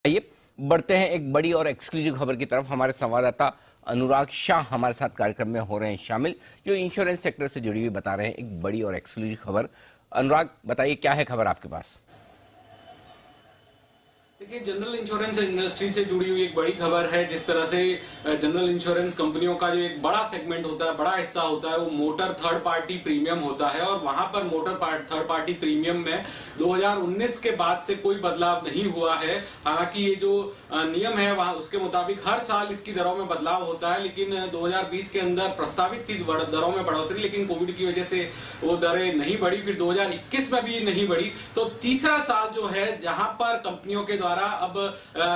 आइए बढ़ते हैं एक बड़ी और एक्सक्लूसिव खबर की तरफ। हमारे संवाददाता अनुराग शाह हमारे साथ कार्यक्रम में हो रहे हैं शामिल, जो इंश्योरेंस सेक्टर से जुड़ी हुई बता रहे हैं एक बड़ी और एक्सक्लूसिव खबर। अनुराग, बताइए क्या है खबर आपके पास? देखिए, जनरल इंश्योरेंस इंडस्ट्री से जुड़ी हुई एक बड़ी खबर है। जिस तरह से जनरल इंश्योरेंस कंपनियों का जो एक बड़ा सेगमेंट होता है, बड़ा हिस्सा होता है, वो मोटर थर्ड पार्टी प्रीमियम होता है और वहां पर थर्ड पार्टी प्रीमियम में 2019 के बाद से कोई बदलाव नहीं हुआ है। हालांकि ये जो नियम है वहां उसके मुताबिक हर साल इसकी दरों में बदलाव होता है, लेकिन 2020 के अंदर प्रस्तावित थी दरों में बढ़ोतरी, लेकिन कोविड की वजह से वो दरें नहीं बढ़ी। फिर 2021 में भी नहीं बढ़ी। तो तीसरा साल जो है जहां पर कंपनियों के द्वारा अब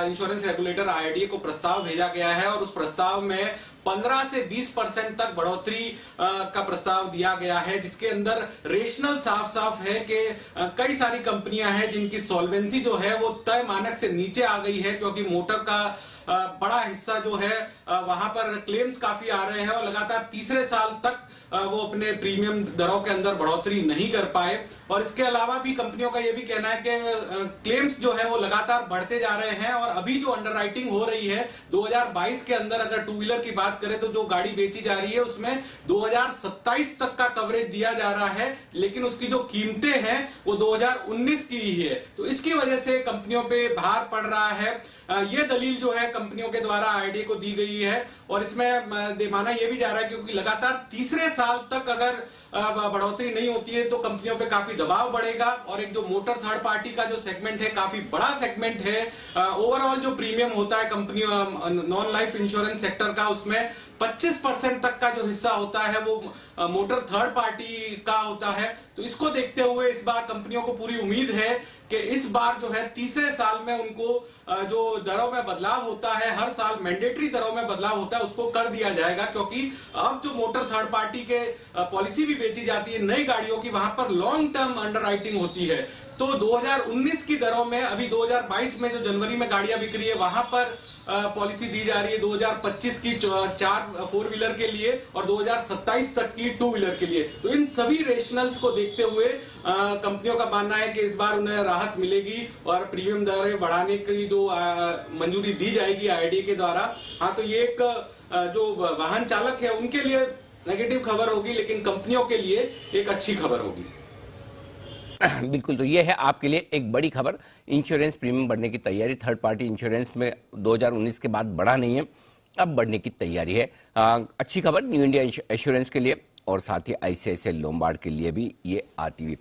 इंश्योरेंस रेगुलेटर आईआरडीए को प्रस्ताव भेजा गया है और उस प्रस्ताव में 15 से 20% तक बढ़ोतरी का प्रस्ताव दिया गया है, जिसके अंदर रेशनल साफ साफ है कि कई सारी कंपनियां हैं जिनकी सॉल्वेंसी जो है वो तय मानक से नीचे आ गई है, क्योंकि मोटर का बड़ा हिस्सा जो है वहां पर क्लेम्स काफी आ रहे हैं और लगातार तीसरे साल तक वो अपने प्रीमियम दरों के अंदर बढ़ोतरी नहीं कर पाए। और इसके अलावा भी कंपनियों का ये भी कहना है कि क्लेम्स जो है वो लगातार बढ़ते जा रहे हैं और अभी जो अंडरराइटिंग हो रही है 2022 के अंदर, अगर टू व्हीलर की बात करें तो जो गाड़ी बेची जा रही है उसमें 2027 तक का कवरेज दिया जा रहा है, लेकिन उसकी जो कीमतें हैं वो 2019 की ही है। तो इसकी वजह से कंपनियों पे भार पड़ रहा है। ये दलील जो है कंपनियों के द्वारा आईआरडीए को दी गई है और इसमें माना यह भी जा रहा है क्योंकि लगातार तीसरे साल तक अगर बढ़ोतरी नहीं होती है तो कंपनियों पे काफी दबाव बढ़ेगा और एक जो मोटर थर्ड पार्टी का जो सेगमेंट है काफी बड़ा सेगमेंट है। ओवरऑल जो प्रीमियम होता है company non life insurance sector का, उसमें 25% तक का जो हिस्सा होता है वो मोटर थर्ड पार्टी का होता है। तो इसको देखते हुए इस बार कंपनियों को पूरी उम्मीद है कि इस बार जो है तीसरे साल में उनको जो दरों में बदलाव होता है, हर साल मैंडेटरी दरों में बदलाव होता है, उसको कर दिया जाएगा, क्योंकि अब जो मोटर थर्ड पार्टी के पॉलिसी भी बेची जाती है नई गाड़ियों की, वहां पर लॉन्ग टर्म अंडरराइटिंग होती है। तो 2019 की दरों में अभी 2022 में जो जनवरी में गाड़ियां बिक रही है वहां पर पॉलिसी दी जा रही है 2025 की 4 फोर व्हीलर के लिए और 2027 तक की 2 व्हीलर के लिए। तो इन सभी रेशनल्स को देखते हुए कंपनियों का मानना है कि इस बार उन्हें राहत मिलेगी और प्रीमियम दरें बढ़ाने की जो मंजूरी दी जाएगी आईआरडीए के द्वारा। हाँ, तो ये एक जो वाहन चालक है उनके लिए नेगेटिव खबर होगी, लेकिन कंपनियों के लिए एक अच्छी खबर होगी। बिल्कुल, तो ये है आपके लिए एक बड़ी खबर। इंश्योरेंस प्रीमियम बढ़ने की तैयारी थर्ड पार्टी इंश्योरेंस में 2019 के बाद बढ़ा नहीं है, अब बढ़ने की तैयारी है। अच्छी खबर न्यू इंडिया एश्योरेंस के लिए और साथ ही आईसीआईसीआई लोम्बार्ड के लिए भी ये आती हुई।